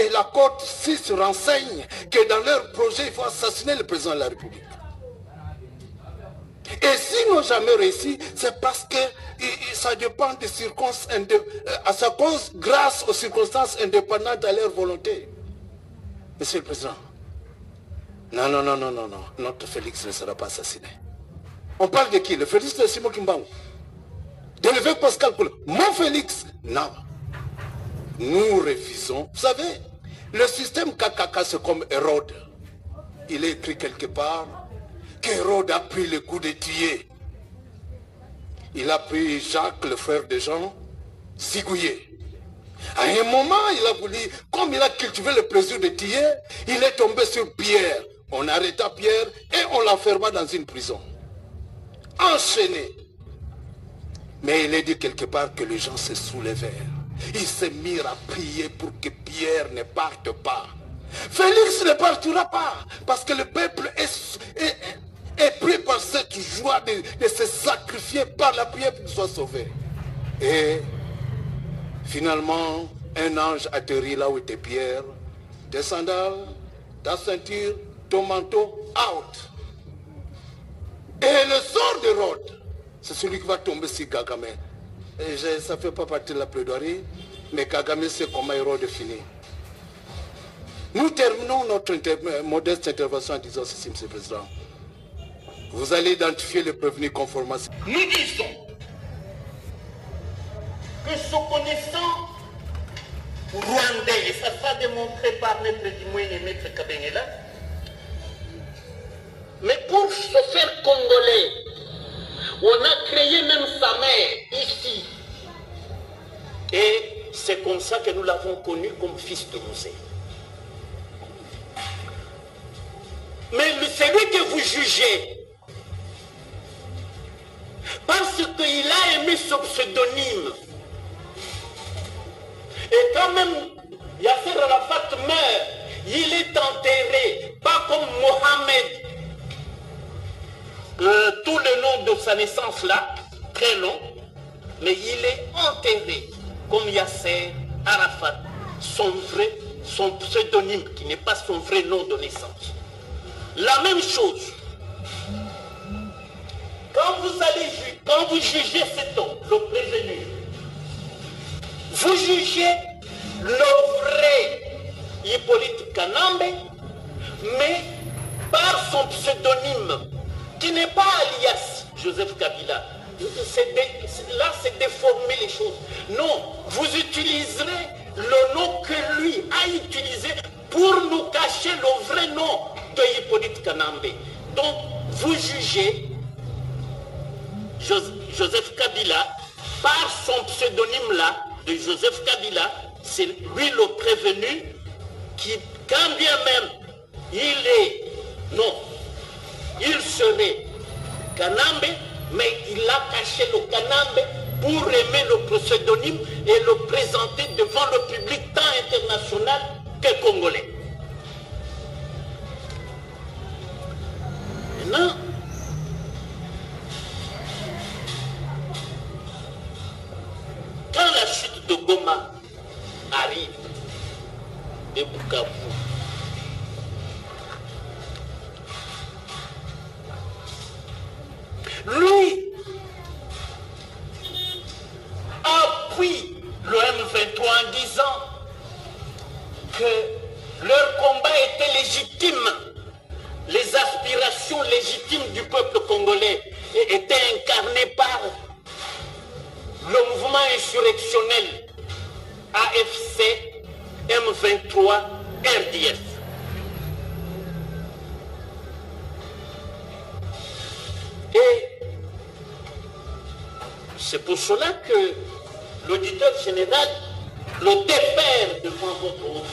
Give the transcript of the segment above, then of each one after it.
et la Côte 6 renseigne que dans leur projet, il faut assassiner le président de la République. Et s'ils n'ont jamais réussi, c'est parce que ça dépend des circonstances, ça cause grâce aux circonstances indépendantes à leur volonté. Monsieur le Président, non, notre Félix ne sera pas assassiné. On parle de qui? Le Félix de Simon Kimbangu? De l'évêque Pascal Koulé? Mon Félix? Non. Nous refusons. Vous savez, le système KKK, c'est comme Hérode. Il est écrit quelque part qu'Hérode a pris le coup de tuer. Il a pris Jacques, le frère de Jean, zigouillé. À un moment, il a voulu, comme il a cultivé le plaisir de tuer, il est tombé sur Pierre. On arrêta Pierre et on l'enferma dans une prison. Enchaîné. Mais il est dit quelque part que les gens se soulevèrent. Ils se mirent à prier pour que Pierre ne parte pas. Félix ne partira pas, parce que le peuple est pris par cette joie de se sacrifier par la prière pour qu'il soit sauvé. Et finalement, un ange atterrit là où était Pierre. Tes sandales, ta ceinture, ton manteau, out. Et le sort d'Hérode, c'est celui qui va tomber sur Kagame. Et ça ne fait pas partie de la plaidoirie, mais Kagame sait comment Hérode finit. Nous terminons notre modeste intervention en disant ceci, Monsieur le Président. Vous allez identifier les prévenus conformément. Nous disons que se connaissant rwandais, et ça sera démontré par Maître Dimouen et Maître Kabengela, mais pour se faire congolais, on a créé même sa mère ici. Et c'est comme ça que nous l'avons connu comme fils de Mosée. Mais celui que vous jugez, parce qu'il a aimé ce pseudonyme, et quand même Yasser Arafat meurt, il est enterré, pas comme Mohamed, tout le nom de sa naissance là, très long, mais il est enterré comme Yasser Arafat, son pseudonyme, qui n'est pas son vrai nom de naissance. La même chose, quand vous jugez cet homme, le prévenu, vous jugez le vrai Hippolyte Kanambe, mais par son pseudonyme, qui n'est pas alias Joseph Kabila. Là, c'est déformer les choses. Non, vous utiliserez le nom que lui a utilisé pour nous cacher le vrai nom de Hippolyte Kanambe. Donc, vous jugez Joseph Kabila par son pseudonyme-là, de Joseph Kabila, c'est lui le prévenu qui, quand bien même il serait Kanambe, mais il a caché le Kanambe pour aimer le pseudonyme et le présenter devant le public tant international que congolais. Maintenant, quand la chute de Goma arrive, de Bukavu, lui appuie le M23 en disant que leur combat était légitime, les aspirations légitimes du peuple congolais étaient incarnées par le mouvement insurrectionnel AFC M23 RDF. Et c'est pour cela que l'auditeur général le défère devant votre audience.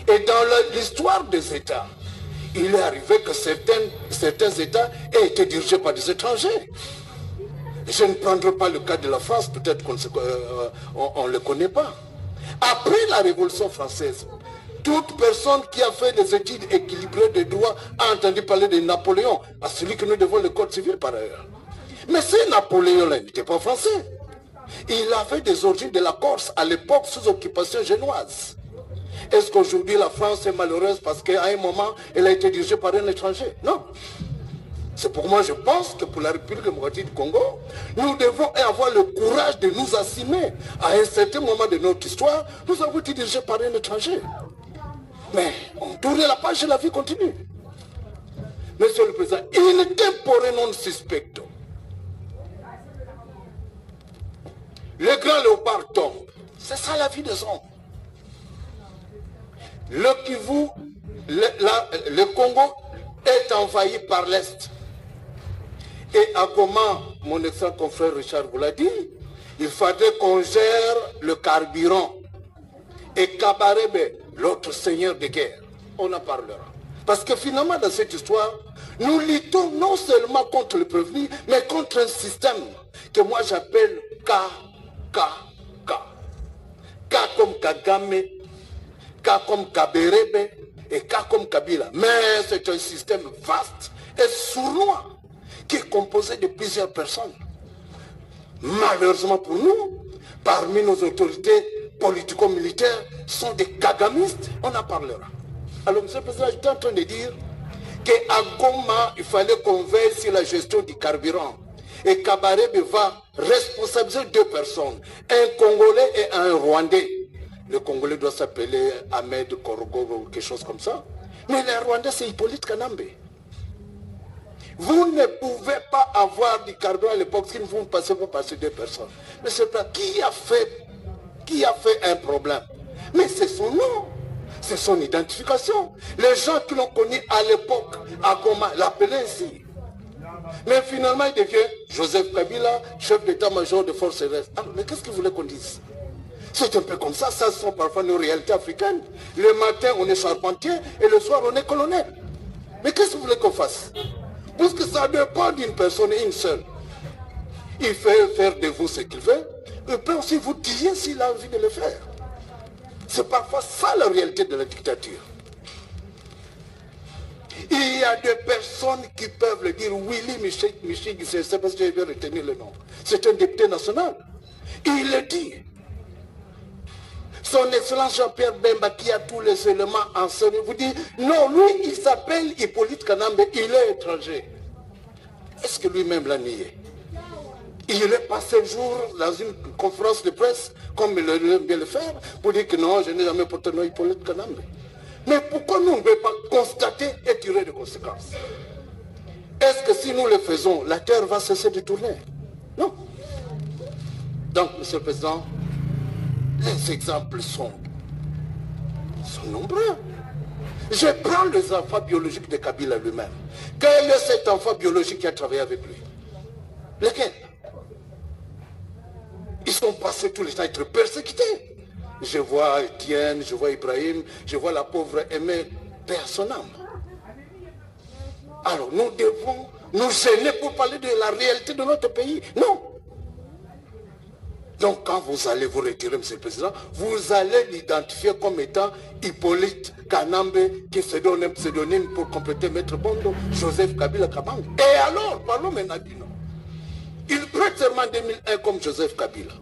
Et dans l'histoire des États, il est arrivé que certains États aient été dirigés par des étrangers. Je ne prendrai pas le cas de la France, peut-être qu'on ne le connaît pas. Après la Révolution française, toute personne qui a fait des études équilibrées de droit a entendu parler de Napoléon, à celui que nous devons le code civil par ailleurs. Mais ce Napoléon-là n'était pas français. Il avait des origines de la Corse à l'époque sous occupation génoise. Est-ce qu'aujourd'hui la France est malheureuse parce qu'à un moment, elle a été dirigée par un étranger? Non. C'est pour moi, je pense que pour la République démocratique du Congo, nous devons avoir le courage de nous assumer. À un certain moment de notre histoire, nous avons été dirigés par un étranger. Mais on tourne la page et la vie continue. Monsieur le Président, in tempore non suspecto. Le grand léopard tombe. C'est ça la vie des hommes. Le Kivu, le Congo est envahi par l'Est. Et à comment, mon excellent confrère Richard vous l'a dit, il faudrait qu'on gère le carburant. Et Kabarebe, l'autre seigneur de guerre, on en parlera. Parce que finalement, dans cette histoire, nous luttons non seulement contre le prévenu, mais contre un système que moi j'appelle K. K comme Kagame, K comme Kaberebe et K comme Kabila. Mais c'est un système vaste et sournois qui est composé de plusieurs personnes. Malheureusement pour nous, parmi nos autorités politico-militaires sont des kagamistes, on en parlera. Alors, M. le Président, j'étais en train de dire qu'à Goma, il fallait qu'on veille sur la gestion du carburant. Et Kabarebe va responsabiliser deux personnes, un Congolais et un Rwandais. Le Congolais doit s'appeler Ahmed Korogo ou quelque chose comme ça. Mais le Rwandais, c'est Hippolyte Kanambe. Vous ne pouvez pas avoir du carburant à l'époque si vous ne passez pas par ces deux personnes. Mais c'est pas qui a fait un problème. Mais c'est son nom, c'est son identification. Les gens qui l'ont connu à l'époque, à Goma, l'appelaient ainsi. Mais finalement, il devient Joseph Kabila, chef d'état-major de forces terrestres. Alors, mais qu'est-ce qu'il voulait qu'on dise? C'est un peu comme ça, ça sont parfois nos réalités africaines. Le matin, on est charpentier et le soir, on est colonel. Mais qu'est-ce que vous voulez qu'on fasse? Parce que ça ne dépend d'une personne, une seule. Il fait faire de vous ce qu'il veut. Il peut aussi vous tuer s'il a envie de le faire. C'est parfois ça la réalité de la dictature. Il y a des personnes qui peuvent le dire. Willy Michig, c'est parce que je vais retenir le nom. C'est un député national. Il le dit. Son Excellence Jean-Pierre Bemba, qui a tous les éléments enseignés, vous dit, non, lui, il s'appelle Hippolyte Kanambe, il est étranger. Est-ce que lui-même l'a nié? Il est passé un jour dans une conférence de presse, comme il aime bien le faire, pour dire que non, je n'ai jamais porté le nom Hippolyte Kanambe. Mais pourquoi nous ne pouvons pas constater et tirer des conséquences? Est-ce que si nous le faisons, la terre va cesser de tourner? Non. Donc, Monsieur le Président, les exemples sont nombreux. Je prends les enfants biologiques de Kabila lui-même. Quel est cet enfant biologique qui a travaillé avec lui? Lequel? Ils sont passés tout le temps à être persécutés. Je vois Étienne, je vois Ibrahim, je vois la pauvre Aimée, paix à son âme. Alors nous devons nous gêner pour parler de la réalité de notre pays? Non. Donc quand vous allez vous retirer, Monsieur le Président, vous allez l'identifier comme étant Hippolyte Kanambe, qui se donne un pseudonyme pour compléter Maître Bondo, Joseph Kabila Kabang. Et alors, parlons maintenant du nom. Il prête serment en 2001 comme Joseph Kabila.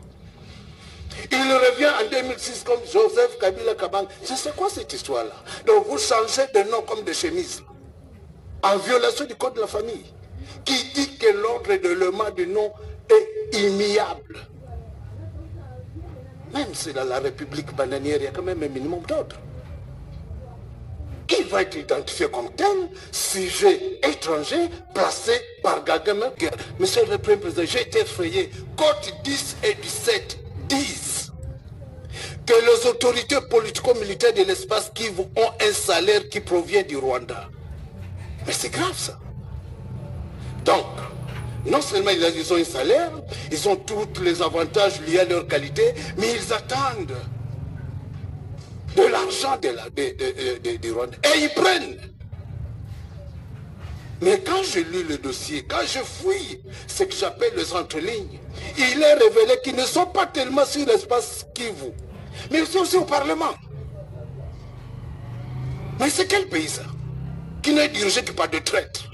Il revient en 2006 comme Joseph Kabila Kabang. Je sais quoi cette histoire-là? Donc vous changez de nom comme de chemise, en violation du code de la famille, qui dit que l'ordre de l'élément du nom est immuable. Même si dans la République bananière, il y a quand même un minimum d'ordre. Il va être identifié comme tel, sujet étranger, placé par Kagame. Monsieur le Premier Président, j'ai été effrayé. Code 10 et 17 disent que les autorités politico-militaires de l'espace Kivu ont un salaire qui provient du Rwanda. Mais c'est grave ça. Donc, non seulement ils ont un salaire, ils ont tous les avantages liés à leur qualité, mais ils attendent de l'argent du Rwanda. Et ils prennent. Mais quand je lis le dossier, quand je fouille ce que j'appelle les entrelignes, il est révélé qu'ils ne sont pas tellement sur l'espace Kivu, mais ils sont aussi au Parlement. Mais c'est quel pays ça? Qui n'est dirigé que par des traîtres?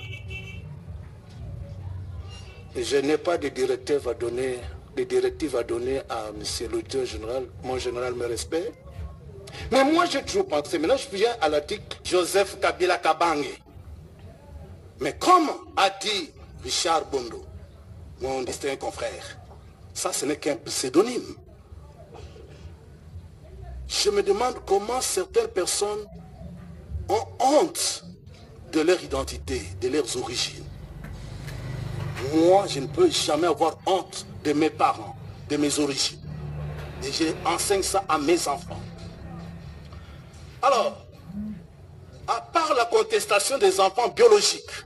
Je n'ai pas de directive à donner des directives à donner à M. l'auditeur général. Mon général me respecte. Mais moi, j'ai toujours pensé, maintenant je viens à l'article Joseph Kabila Kabange. Mais comme a dit Richard Bondo, mon distingué confrère, ça ce n'est qu'un pseudonyme. Je me demande comment certaines personnes ont honte de leur identité, de leurs origines. Moi, je ne peux jamais avoir honte de mes parents, de mes origines. Et j'enseigne ça à mes enfants. Alors, à part la contestation des enfants biologiques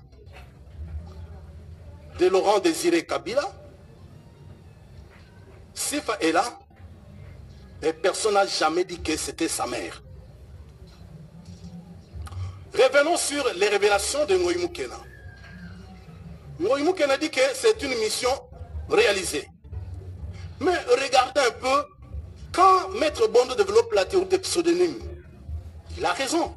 de Laurent Désiré Kabila, Sifa est là, et personne n'a jamais dit que c'était sa mère. Revenons sur les révélations de Ngoï Moukena. Ngoï Moukena dit que c'est une mission réalisée. Mais regardez un peu, quand Maître Bondo développe la théorie des pseudonymes, il a raison.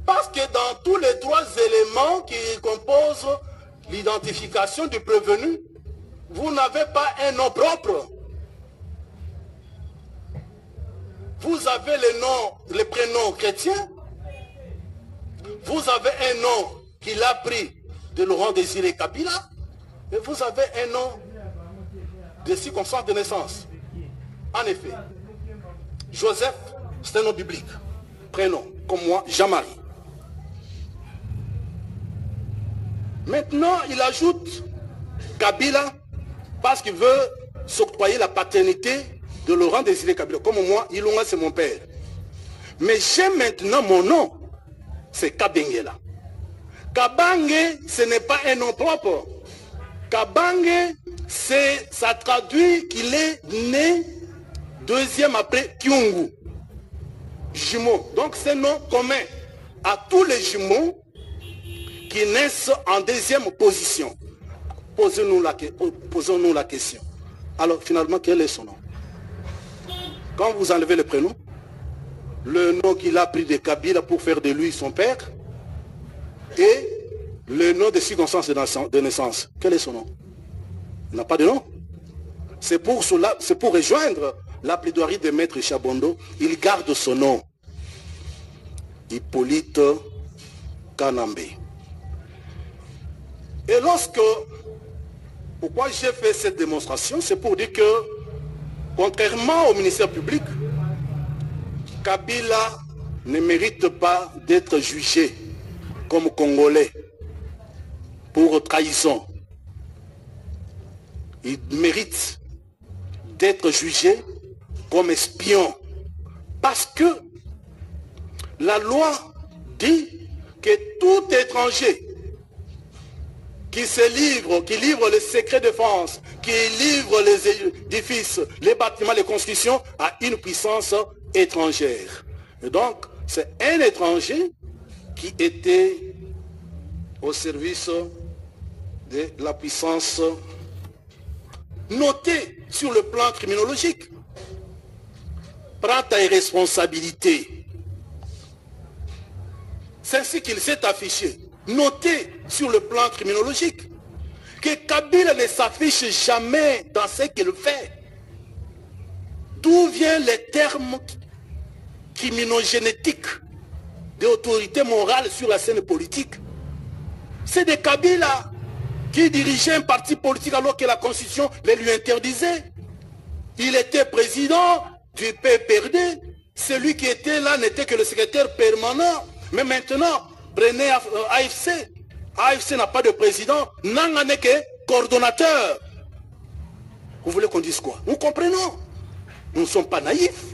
Parce que dans tous les trois éléments qui composent l'identification du prévenu, vous n'avez pas un nom propre. Vous avez le prénom chrétien. Vous avez un nom qu'il a pris de Laurent Désiré Kabila. Et vous avez un nom de circonstance de naissance. En effet, Joseph, c'est un nom biblique. Prénom, comme moi, Jean-Marie. Maintenant, il ajoute Kabila parce qu'il veut s'octroyer la paternité de Laurent Désiré Kabila. Comme moi, Ilunga, c'est mon père. Mais j'ai maintenant mon nom. C'est Kabengela. Kabange, ce n'est pas un nom propre. Kabange, ça traduit qu'il est né deuxième après Kyungu. Jumeau. Donc c'est un nom commun à tous les jumeaux qui naissent en deuxième position. Posons-nous la question. Alors finalement, quel est son nom? Quand vous enlevez le prénom, le nom qu'il a pris de Kabila pour faire de lui son père, et le nom de circonstance de naissance, quel est son nom? Il n'a pas de nom. C'est pour cela, c'est pour rejoindre la plaidoirie de Maître Chabondo, il garde son nom. Hippolyte Kanambe. Et pourquoi j'ai fait cette démonstration, c'est pour dire que, contrairement au ministère public, Kabila ne mérite pas d'être jugé comme Congolais pour trahison. Il mérite d'être jugé comme espion. Parce que la loi dit que tout étranger qui livre les secrets de défense, qui livre les édifices, les bâtiments, les constructions à une puissance étrangère. Et donc, c'est un étranger qui était au service de la puissance notée sur le plan criminologique. Prends ta responsabilité. C'est ainsi qu'il s'est affiché, noté sur le plan criminologique, que Kabila ne s'affiche jamais dans ce qu'il fait. D'où viennent les termes criminogénétiques d'autorité morale sur la scène politique? C'est de Kabila qui dirigeait un parti politique alors que la Constitution le lui interdisait. Il était président du PPRD. Celui qui était là n'était que le secrétaire permanent. Mais maintenant, prenez AFC. AFC n'a pas de président. Nanga n'est que coordonnateur. Vous voulez qu'on dise quoi? Nous comprenons. Nous ne sommes pas naïfs.